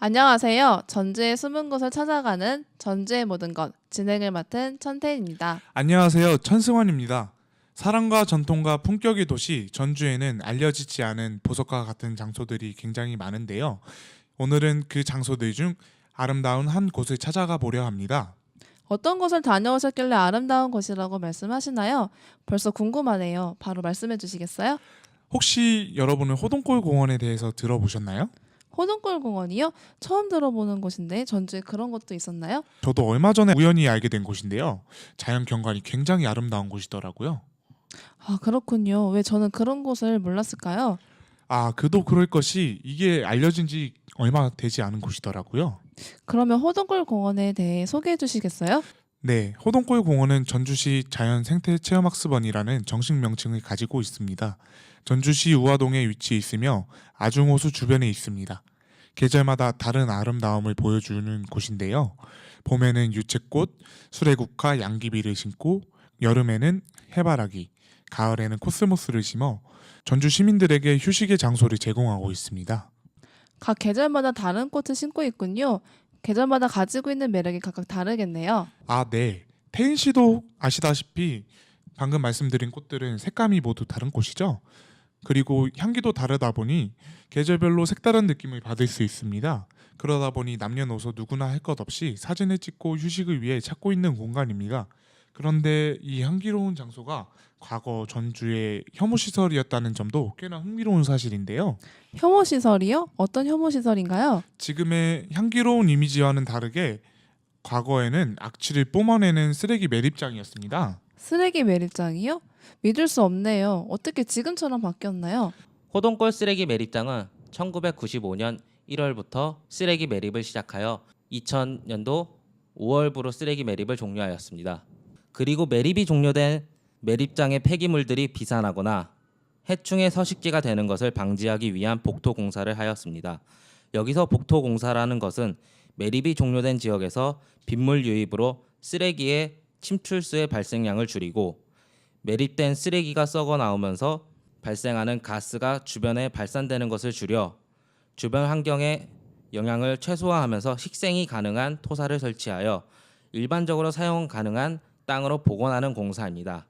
안녕하세요. 전주의 숨은 곳을 찾아가는 전주의 모든 것 진행을 맡은 천태입니다. 안녕하세요. 천승환입니다. 사랑과 전통과 품격의 도시 전주에는 알려지지 않은 보석과 같은 장소들이 굉장히 많은데요. 오늘은 그 장소들 중 아름다운 한 곳을 찾아가 보려 합니다. 어떤 곳을 다녀오셨길래 아름다운 곳이라고 말씀하시나요? 벌써 궁금하네요. 바로 말씀해 주시겠어요? 혹시 여러분은 호동골 공원에 대해서 들어보셨나요? 호동골 공원이요? 처음 들어보는 곳인데 전주에 그런 것도 있었나요? 저도 얼마 전에 우연히 알게 된 곳인데요. 자연 경관이 굉장히 아름다운 곳이더라고요. 아, 그렇군요. 왜 저는 그런 곳을 몰랐을까요? 그도 그럴 것이 이게 알려진 지 얼마 되지 않은 곳이더라고요. 그러면 호동골 공원에 대해 소개해 주시겠어요? 네, 호동골 공원은 전주시 자연생태체험학습원이라는 정식 명칭을 가지고 있습니다. 전주시 우화동에 위치해 있으며 아중호수 주변에 있습니다. 계절마다 다른 아름다움을 보여주는 곳인데요. 봄에는 유채꽃, 수레국화, 양귀비를 심고 여름에는 해바라기, 가을에는 코스모스를 심어 전주 시민들에게 휴식의 장소를 제공하고 있습니다. 각 계절마다 다른 꽃을 심고 있군요. 계절마다 가지고 있는 매력이 각각 다르겠네요. 네. 태인 씨도 아시다시피 방금 말씀드린 꽃들은 색감이 모두 다른 꽃이죠. 그리고 향기도 다르다 보니 계절별로 색다른 느낌을 받을 수 있습니다. 그러다 보니 남녀노소 누구나 할 것 없이 사진을 찍고 휴식을 위해 찾고 있는 공간입니다. 그런데 이 향기로운 장소가 과거 전주의 혐오시설이었다는 점도 꽤나 흥미로운 사실인데요. 혐오 시설이요? 어떤 혐오 시설인가요? 지금의 향기로운 이미지와는 다르게 과거에는 악취를 뿜어내는 쓰레기 매립장이었습니다. 쓰레기 매립장이요? 믿을 수 없네요. 어떻게 지금처럼 바뀌었나요? 호동골 쓰레기 매립장은 1995년 1월부터 쓰레기 매립을 시작하여 2000년도 5월부로 쓰레기 매립을 종료하였습니다. 그리고 매립이 종료된 매립장의 폐기물들이 비산하거나 해충의 서식지가 되는 것을 방지하기 위한 복토 공사를 하였습니다. 여기서 복토 공사라는 것은 매립이 종료된 지역에서 빗물 유입으로 쓰레기의 침출수의 발생량을 줄이고 매립된 쓰레기가 썩어 나오면서 발생하는 가스가 주변에 발산되는 것을 줄여 주변 환경에 영향을 최소화하면서 식생이 가능한 토사를 설치하여 일반적으로 사용 가능한 땅으로 복원하는 공사입니다.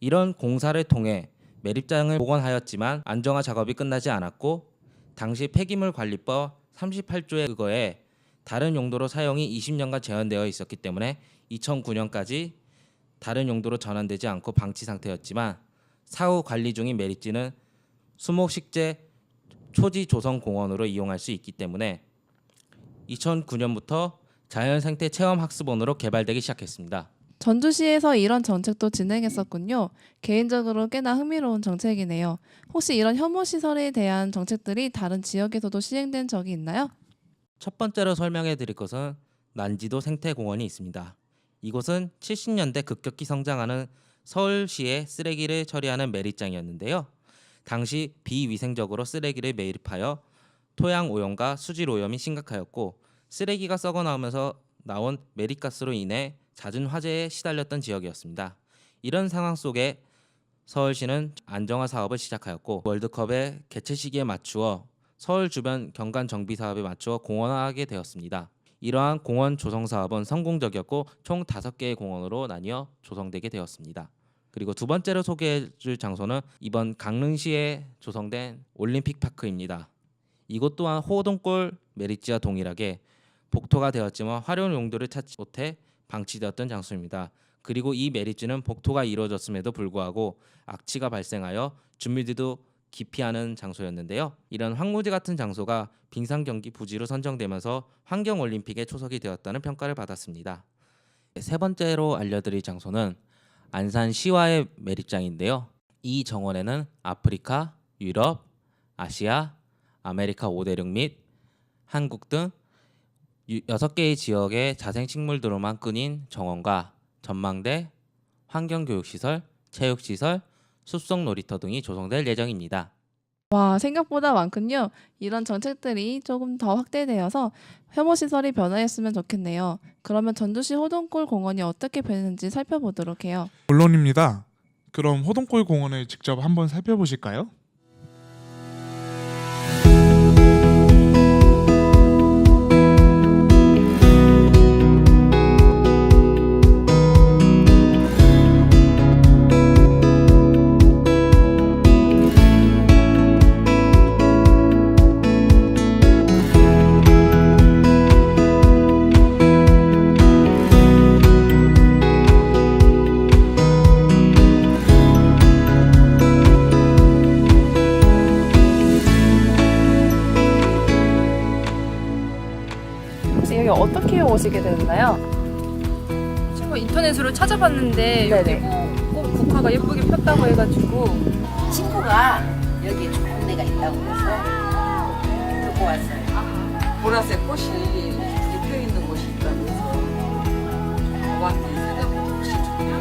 이런 공사를 통해 매립장을 복원하였지만 안정화 작업이 끝나지 않았고 당시 폐기물관리법 38조에 의거해 다른 용도로 사용이 20년간 제한되어 있었기 때문에 2009년까지 다른 용도로 전환되지 않고 방치 상태였지만 사후 관리 중인 매립지는 수목식재 초지조성공원으로 이용할 수 있기 때문에 2009년부터 자연생태체험학습원으로 개발되기 시작했습니다. 전주시에서 이런 정책도 진행했었군요. 개인적으로 꽤나 흥미로운 정책이네요. 혹시 이런 혐오 시설에 대한 정책들이 다른 지역에서도 시행된 적이 있나요? 첫 번째로 설명해 드릴 것은 난지도 생태공원이 있습니다. 이곳은 70년대 급격히 성장하는 서울시의 쓰레기를 처리하는 매립장이었는데요. 당시 비위생적으로 쓰레기를 매립하여 토양 오염과 수질 오염이 심각하였고 쓰레기가 썩어 나오면서 나온 매립가스로 인해 잦은 화재에 시달렸던 지역이었습니다. 이런 상황 속에 서울시는 안정화 사업을 시작하였고 월드컵의 개최 시기에 맞추어 서울 주변 경관 정비 사업에 맞추어 공원화하게 되었습니다. 이러한 공원 조성 사업은 성공적이었고 총 5개의 공원으로 나뉘어 조성되게 되었습니다. 그리고 두 번째로 소개해줄 장소는 이번 강릉시에 조성된 올림픽파크입니다. 이곳 또한 호동골 매립지와 동일하게 복토가 되었지만 활용 용도를 찾지 못해 방치되었던 장소입니다. 그리고 이 매립지는 복토가 이루어졌음에도 불구하고 악취가 발생하여 주민들도 기피하는 장소였는데요. 이런 황무지 같은 장소가 빙상경기 부지로 선정되면서 환경올림픽에 초석이 되었다는 평가를 받았습니다. 세 번째로 알려드릴 장소는 안산 시와의 매립장인데요. 이 정원에는 아프리카, 유럽, 아시아, 아메리카 5대륙 및 한국 등 6개의 지역의 자생식물들로만 꾸린 정원과 전망대, 환경교육시설, 체육시설, 숲속 놀이터 등이 조성될 예정입니다. 와, 생각보다 많군요. 이런 정책들이 조금 더 확대되어서 혐오 시설이 변화했으면 좋겠네요. 그러면 전주시 호동골 공원이 어떻게 변했는지 살펴보도록 해요. 물론입니다. 그럼 호동골 공원을 직접 한번 살펴보실까요? 오시게 되었나요? 친구 인터넷으로 찾아봤는데 여기 네네. 뭐꼭 국화가 예쁘게 폈다고 해가지고 친구가 여기 좋은 데가 있다고 해서 듣고 왔어요. 보라색 꽃이 이렇게 펴 있는 곳이 있다면서 왔는데 생각보다 혹시 좋냐?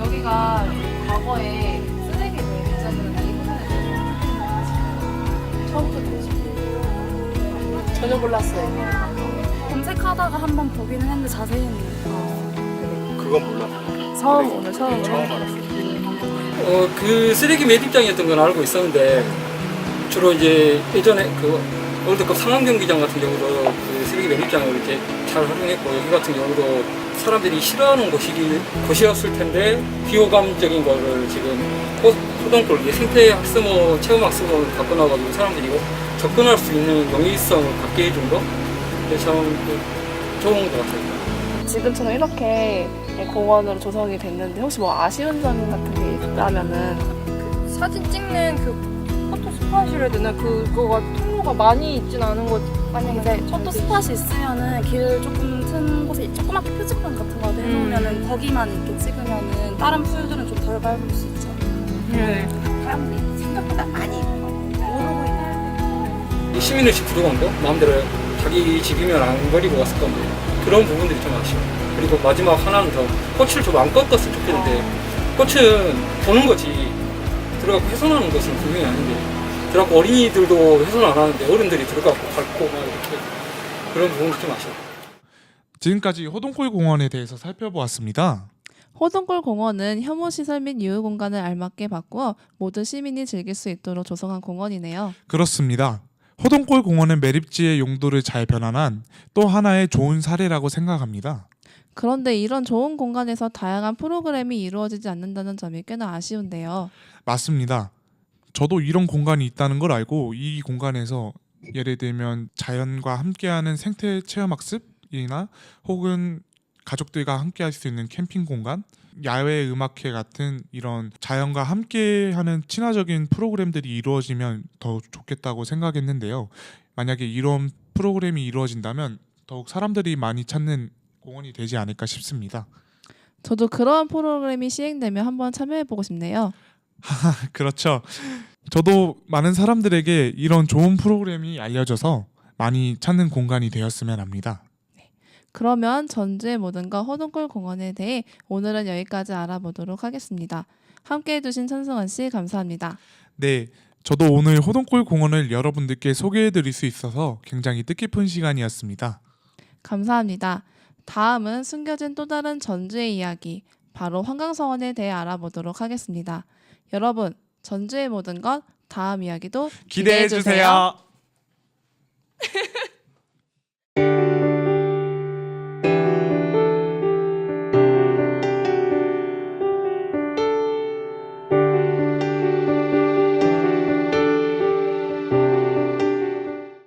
여기가 과거에 쓰레기 매립장이었는데 이곳에는 처음부터 보시고 전혀 몰랐어요. 검색하다가 한번 보기는 했는데 자세히는 그건 몰라. 오늘 처음으로. 처음 알았어. 그 쓰레기 매립장이었던 건 알고 있었는데 주로 이제 예전에 그 월드컵 상암 경기장 같은 경우도 그 쓰레기 매립장을 이렇게 잘 활용했고 여기 같은 경우도 사람들이 싫어하는 곳이었을 텐데 비호감적인 거를 지금 호동골 생태 학습원 체험 학습원 갖고 나가지고 사람들이 접근할 수 있는 용이성을 갖게 해준 거 그게 참 좋은 것 같아요. 지금처럼 이렇게 공원으로 조성이 됐는데 혹시 뭐 아쉬운 점 같은 게 있다면은 사진 찍는 그 포토 스팟이라 해야 되나? 그거가 통로가 많이 있진 않은 것 만약에 포토 스팟이 있으면은 길 조금 튼 곳에 조그맣게 표지판 같은 거 해놓으면은 거기만 이렇게 찍으면은 다른 풀들은 좀 덜 밟을 수 있죠. 네. 사람들이 생각보다 많이 모르고 있는데 시민의식 부족한 거 마음대로 자기 집이면 안 버리고 왔을 건데 그런 부분들이 좀 아쉬워. 그리고 마지막 하나는 더 꽃을 좀 안 꺾었으면 좋겠는데 꽃은 보는 거지 들어가고 훼손하는 것은 분명히 아닌데 들어가고 어린이들도 훼손 안 하는데 어른들이 들어가고 밟고 막 이렇게 그런 부분이 좀 아쉬워. 지금까지 호동골 공원에 대해서 살펴보았습니다. 호동골 공원은 혐오 시설 및 유휴 공간을 알맞게 바꾸어 모든 시민이 즐길 수 있도록 조성한 공원이네요. 그렇습니다. 호동골 공원은 매립지의 용도를 잘 변환한 또 하나의 좋은 사례라고 생각합니다. 그런데 이런 좋은 공간에서 다양한 프로그램이 이루어지지 않는다는 점이 꽤나 아쉬운데요. 맞습니다. 저도 이런 공간이 있다는 걸 알고 이 공간에서 예를 들면 자연과 함께하는 생태 체험학습이나 혹은 가족들과 함께할 수 있는 캠핑 공간, 야외 음악회 같은 이런 자연과 함께하는 친화적인 프로그램들이 이루어지면 더 좋겠다고 생각했는데요. 만약에 이런 프로그램이 이루어진다면 더욱 사람들이 많이 찾는 공원이 되지 않을까 싶습니다. 저도 그러한 프로그램이 시행되면 한번 참여해보고 싶네요. 그렇죠. 저도 많은 사람들에게 이런 좋은 프로그램이 알려져서 많이 찾는 공간이 되었으면 합니다. 그러면 전주의 모든 것 호동골 공원에 대해 오늘은 여기까지 알아보도록 하겠습니다. 함께해 주신 천승원 씨 감사합니다. 네, 저도 오늘 호동골 공원을 여러분들께 소개해드릴 수 있어서 굉장히 뜻깊은 시간이었습니다. 감사합니다. 다음은 숨겨진 또 다른 전주의 이야기, 바로 한강서원에 대해 알아보도록 하겠습니다. 여러분, 전주의 모든 것 다음 이야기도 기대해 주세요.